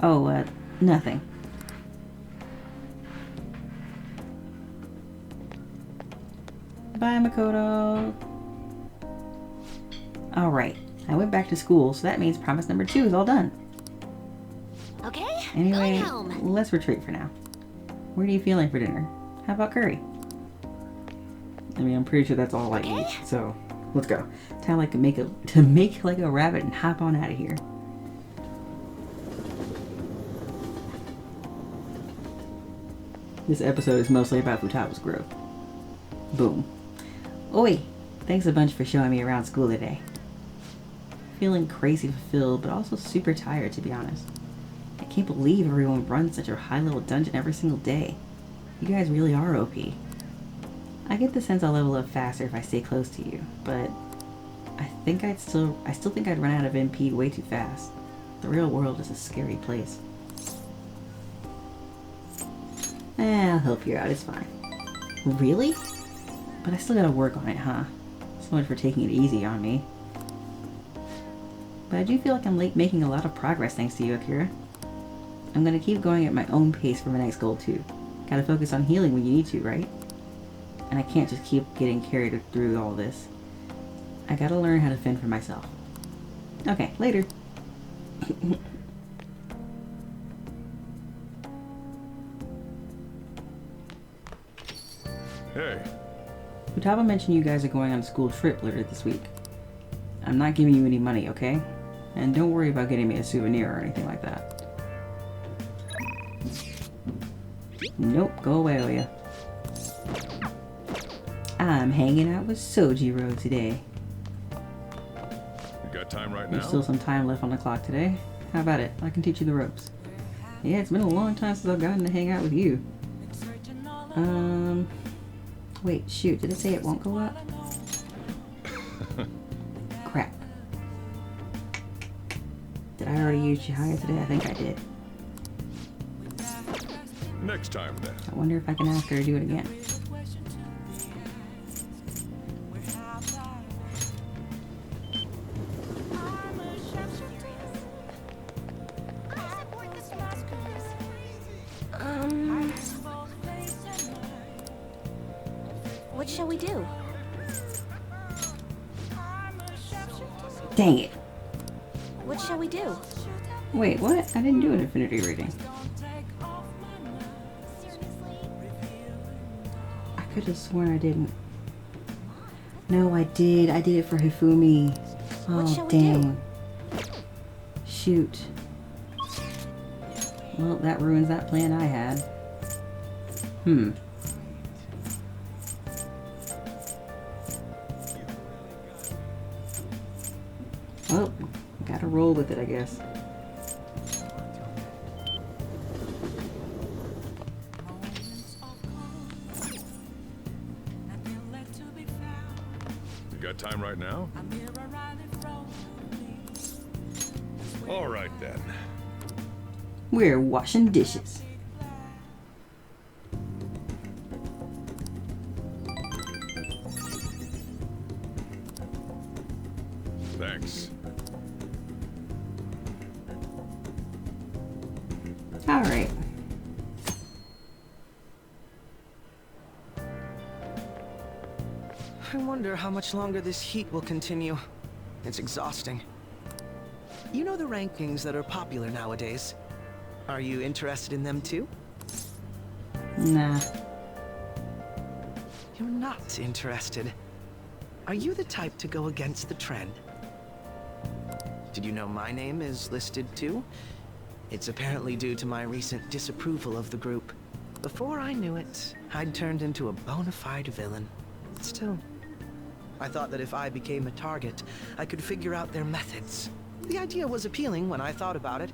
Oh, nothing. Bye, Makoto. Alright, I went back to school, so that means promise number 2 is all done. Okay, Anyway, going home. let's retreat for now. What are you feeling for dinner? How about curry? I mean, I'm pretty sure that's all I eat, so let's go. Time like to make like a rabbit and hop on out of here. This episode is mostly about Futaba's growth. Boom. Oi! Thanks a bunch for showing me around school today. Feeling crazy fulfilled, but also super tired, to be honest. I can't believe everyone runs such a high-level dungeon every single day. You guys really are OP. I get the sense I'll level up faster if I stay close to you, but I still think I'd run out of MP way too fast. The real world is a scary place. I'll help you out, it's fine. Really? But I still gotta work on it, huh? So much for taking it easy on me. But I do feel like I'm making a lot of progress thanks to you, Akira. I'm gonna keep going at my own pace for my next goal too. Gotta focus on healing when you need to, right? And I can't just keep getting carried through all this. I gotta learn how to fend for myself. Okay, later. Hey. Futaba mentioned you guys are going on a school trip later this week. I'm not giving you any money, okay? And don't worry about getting me a souvenir or anything like that. Nope, go away, will ya? I'm hanging out with Sojiro today. You got time right There's now? still some time left on the clock today. How about it? I can teach you the ropes. Yeah, it's been a long time since I've gotten to hang out with you. Wait, shoot, did it say it won't go up? Crap. Did I already use Chihaya today? I think I did. Next time then. I wonder if I can ask her to do it again. What shall we do? Dang it. What shall we do? Wait, what? I didn't do an infinity reading. I could have sworn I didn't. No, I did. I did it for Hifumi. What Oh, shall we do? dang. Shoot. Well, that ruins that plan I had. Well, gotta roll with it, I guess. You got time right now? All right then. We're washing dishes. Thanks. All right. I wonder how much longer this heat will continue. It's exhausting. You know the rankings that are popular nowadays? Are you interested in them too? Nah. You're not interested. Are you the type to go against the trend? Did you know my name is listed too? It's apparently due to my recent disapproval of the group. Before I knew it, I'd turned into a bona fide villain. Still, I thought that if I became a target, I could figure out their methods. The idea was appealing when I thought about it.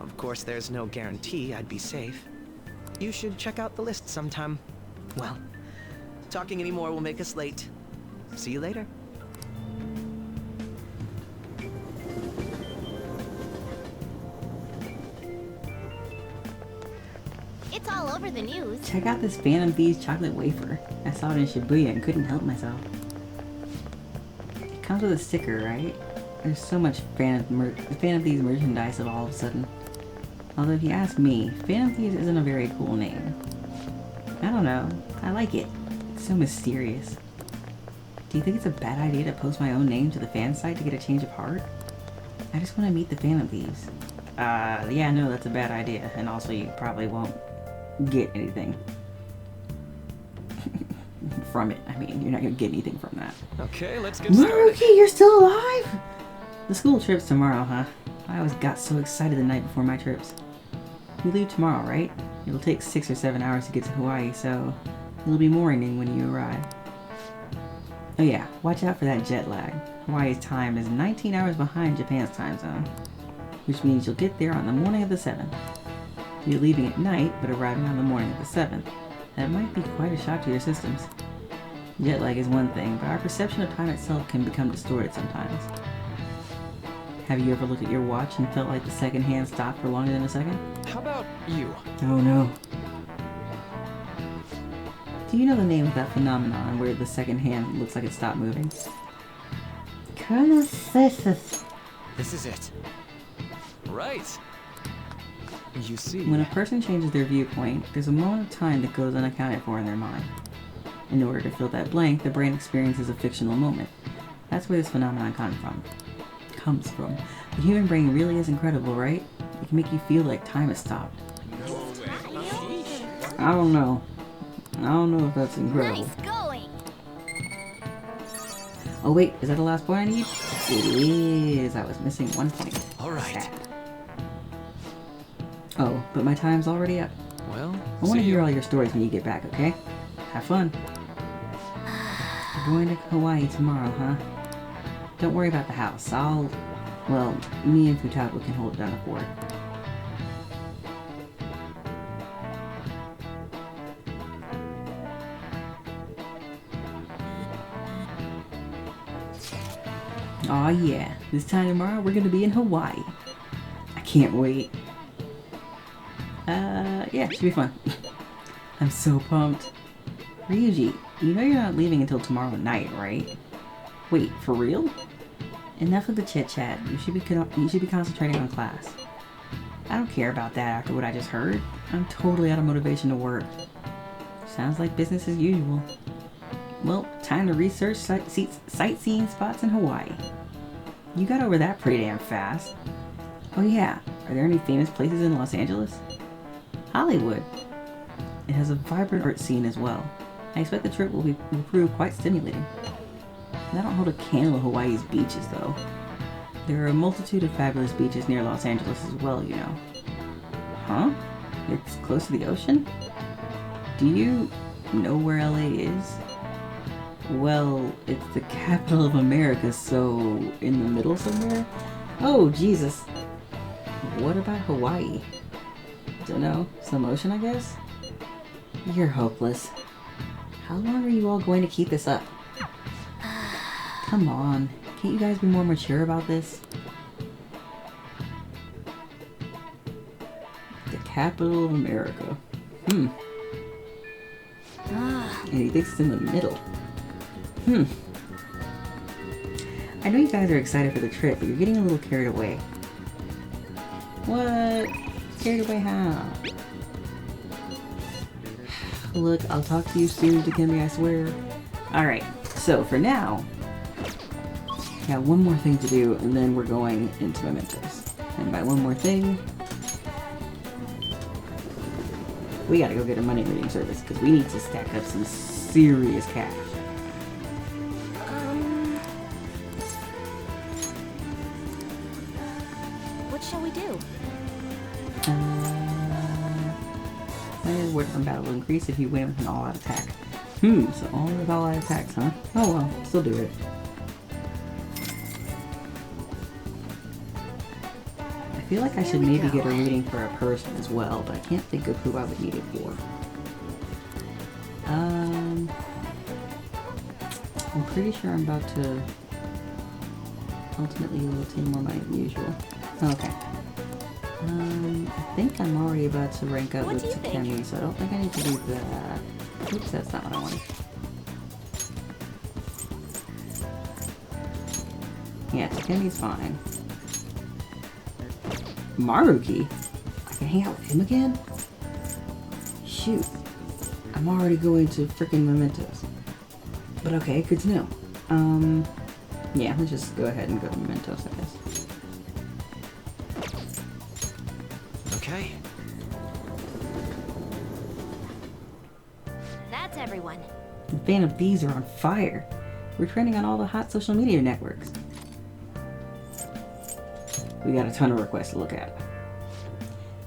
Of course, there's no guarantee I'd be safe. You should check out the list sometime. Well, talking anymore will make us late. See you later. It's all over the news. Check out this Phantom Thieves chocolate wafer. I saw it in Shibuya and couldn't help myself. It comes with a sticker, right? There's so much Phantom Thieves merchandise all of a sudden. Although if you ask me, Phantom Thieves isn't a very cool name. I don't know. I like it. It's so mysterious. Do you think it's a bad idea to post my own name to the fan site to get a change of heart? I just want to meet the Phantom Thieves. Yeah, no, that's a bad idea. And also, you probably won't get anything from it. I mean, you're not going to get anything from that. Okay, let's get started. Maruki, you're still alive? The school trip's tomorrow, huh? I always got so excited the night before my trips. We leave tomorrow, right? It'll take 6 or 7 hours to get to Hawaii, so it'll be morning when you arrive. Oh yeah, watch out for that jet lag. Hawaii's time is 19 hours behind Japan's time zone, which means you'll get there on the morning of the 7th. You're leaving at night, but arriving on the morning of the 7th. That might be quite a shock to your systems. Jet lag is one thing, but our perception of time itself can become distorted sometimes. Have you ever looked at your watch and felt like the second hand stopped for longer than a second? How about you? Oh no. Do you know the name of that phenomenon where the second hand looks like it stopped moving? Chronostasis. This is it. Right. You see... When a person changes their viewpoint, there's a moment of time that goes unaccounted for in their mind. In order to fill that blank, the brain experiences a fictional moment. That's where this phenomenon comes from. The human brain really is incredible, right? It can make you feel like time has stopped. I don't know if that's incredible. Nice going. Oh wait, is that the last point I need? It is. I was missing 1 point. Alright. Sad. Oh, but my time's already up. Well, I want to hear all your stories when you get back, okay? Have fun. You're going to Hawaii tomorrow, huh? Don't worry about the house. Well, me and Futaba can hold it down the fort. Aw yeah, this time tomorrow we're gonna be in Hawaii. I can't wait. Yeah, should be fun. I'm so pumped. Ryuji, you know you're not leaving until tomorrow night, right? Wait, for real? Enough of the chit-chat. You should be concentrating on class. I don't care about that after what I just heard. I'm totally out of motivation to work. Sounds like business as usual. Well, time to research sightseeing spots in Hawaii. You got over that pretty damn fast. Oh yeah, are there any famous places in Los Angeles? Hollywood. It has a vibrant art scene as well. I expect the trip will prove quite stimulating. I don't hold a candle to Hawaii's beaches though. There are a multitude of fabulous beaches near Los Angeles as well, you know. Huh? It's close to the ocean? Do you know where LA is? Well, it's the capital of America, so in the middle somewhere? Oh, Jesus. What about Hawaii? Don't know. Some ocean, I guess? You're hopeless. How long are you all going to keep this up? Come on. Can't you guys be more mature about this? The capital of America. And he thinks it's in the middle. I know you guys are excited for the trip, but you're getting a little carried away. What? Carried away how? Look, I'll talk to you soon, Dikembe, I swear. Alright, so for now, I got one more thing to do, and then we're going into Mementos. And by one more thing, we gotta go get a money reading service, because we need to stack up some serious cash. What shall we do? Word from battle will increase if you win with an all-out attack. So only with all-out attacks, huh? Oh well, still do it. I feel like I should maybe get a reading for a person as well, but I can't think of who I would need it for. I'm pretty sure I'm about to ultimately rotate more money than usual. Okay. I think I'm already about to rank up with Dikembe, so I don't think I need to do that. Oops, that's not what I wanted. Yeah, Dikembe's fine. Maruki? I can hang out with him again? Shoot. I'm already going to frickin' Mementos. But okay, good to know. Yeah, let's just go ahead and go to Mementos, I guess. Okay. That's everyone. The Phantom Thieves are on fire. We're trending on all the hot social media networks. We got a ton of requests to look at.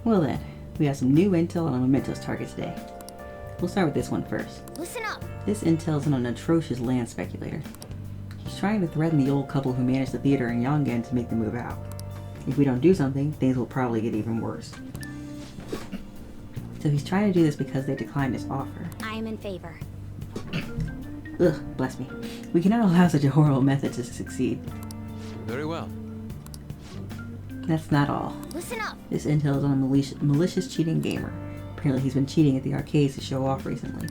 Well then, we have some new intel on a Mementos target today. We'll start with this one first. Listen up. This intel's on an atrocious land speculator. He's trying to threaten the old couple who managed the theater in Yongen to make them move out. If we don't do something, things will probably get even worse. So he's trying to do this because they declined his offer. I am in favor. Ugh, bless me. We cannot allow such a horrible method to succeed. Very well. That's not all. Listen up. This intel is on a malicious cheating gamer. Apparently he's been cheating at the arcades to show off recently.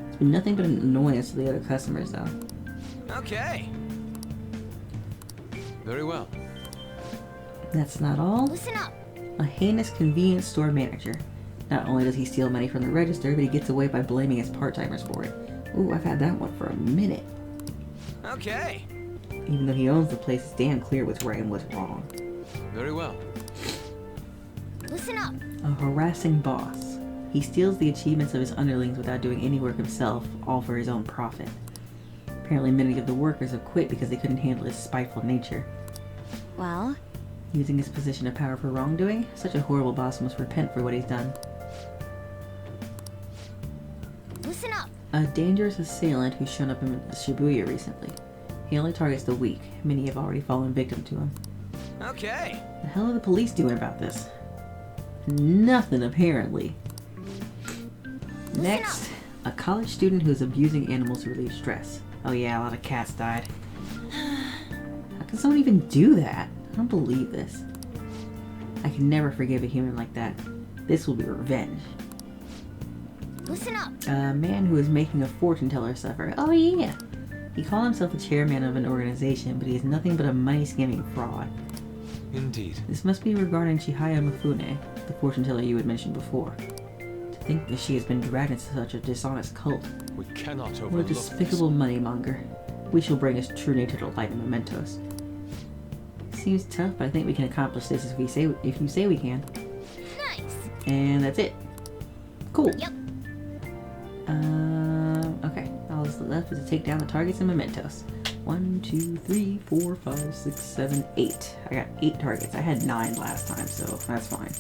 It's been nothing but an annoyance to the other customers though. Okay. Very well. That's not all. Listen up. A heinous convenience store manager. Not only does he steal money from the register, but he gets away by blaming his part-timers for it. Ooh, I've had that one for a minute. Okay. Even though he owns the place, it's damn clear what's right and what's wrong. Very well. Listen up. A harassing boss. He steals the achievements of his underlings without doing any work himself, all for his own profit. Apparently many of the workers have quit because they couldn't handle his spiteful nature. Well, Using his position of power for wrongdoing, such a horrible boss must repent for what he's done. Listen up. A dangerous assailant who's shown up in Shibuya recently. He only targets the weak. Many have already fallen victim to him. Okay. The hell are the police doing about this? Nothing, apparently. Next, a college student who's abusing animals to relieve stress. Oh yeah, a lot of cats died. How can someone even do that? I don't believe this. I can never forgive a human like that. This will be revenge. Listen up. A man who is making a fortune teller suffer. Oh yeah! He called himself the chairman of an organization, but he is nothing but a money-skimming fraud. Indeed. This must be regarding Chihaya Mifune, the fortune teller you had mentioned before. To think that she has been dragged into such a dishonest cult. We cannot overlook What a despicable moneymonger. We shall bring his true nature to light in Mementos. Seems tough, but I think we can accomplish this if you say we can. Nice. And that's it. Cool. Yep. Okay. All that's left is to take down the targets in Mementos. 1, 2, 3, 4, 5, 6, 7, 8. I got 8 targets. I had 9 last time, so that's fine.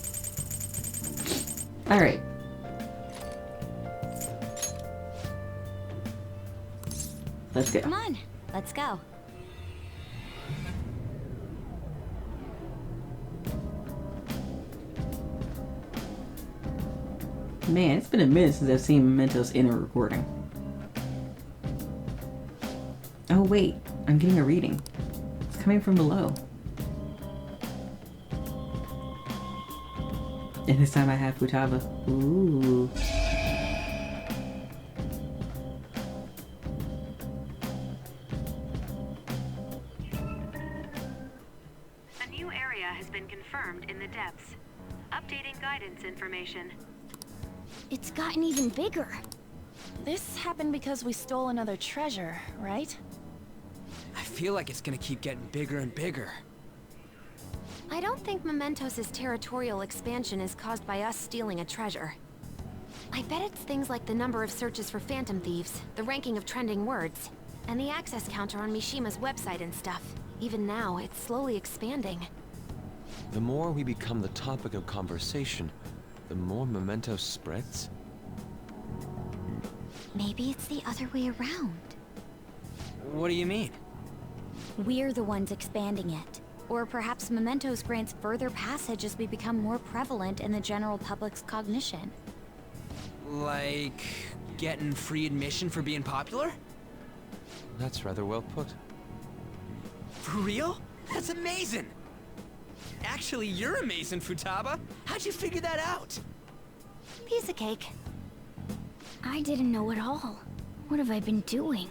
Alright. Let's go. come on. Let's go. Man, it's been a minute since I've seen Mementos in a recording. Oh wait, I'm getting a reading. It's coming from below. And this time I have Futaba. Ooh. A new area has been confirmed in the depths. Updating guidance information. It's gotten even bigger. This happened because we stole another treasure, right? I feel like it's gonna keep getting bigger and bigger. I don't think Mementos' territorial expansion is caused by us stealing a treasure. I bet it's things like the number of searches for Phantom Thieves, the ranking of trending words, and the access counter on Mishima's website and stuff. Even now, it's slowly expanding. The more we become the topic of conversation, the more Mementos spreads. Maybe it's the other way around. What do you mean? We're the ones expanding it. Or perhaps Mementos grants further passage as we become more prevalent in the general public's cognition. Like, getting free admission for being popular? That's rather well put. For real? That's amazing! Actually, you're amazing, Futaba! How'd you figure that out? Piece of cake. I didn't know at all. What have I been doing?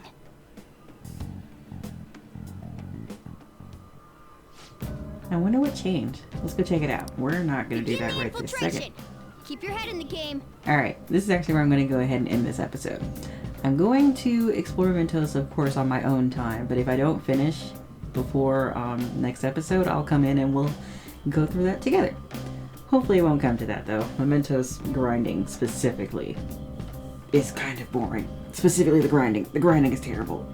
I wonder what changed. Let's go check it out. We're not going to do that right this second. Keep your head in the game. Alright, this is actually where I'm going to go ahead and end this episode. I'm going to explore Mentos, of course, on my own time, but if I don't finish before next episode, I'll come in and we'll go through that together. Hopefully it won't come to that, though. Mementos grinding, specifically, is kind of boring. Specifically the grinding. The grinding is terrible.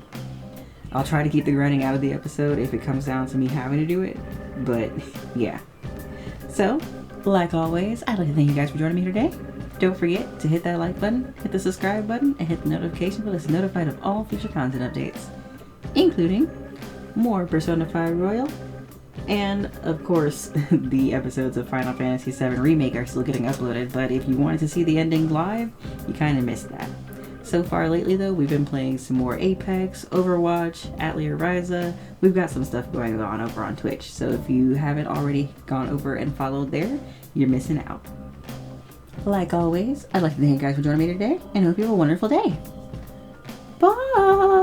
I'll try to keep the grinding out of the episode if it comes down to me having to do it, but yeah. So, like always, I'd like to thank you guys for joining me here today. Don't forget to hit that like button, hit the subscribe button, and hit the notification bell to stay notified of all future content updates, including more Persona 5 Royal, and of course, the episodes of Final Fantasy VII Remake are still getting uploaded, but if you wanted to see the ending live, you kind of missed that. So far lately though, we've been playing some more Apex, Overwatch, Atelier Ryza. We've got some stuff going on over on Twitch, so if you haven't already gone over and followed there, you're missing out. Like always, I'd like to thank you guys for joining me today, and hope you have a wonderful day. Bye!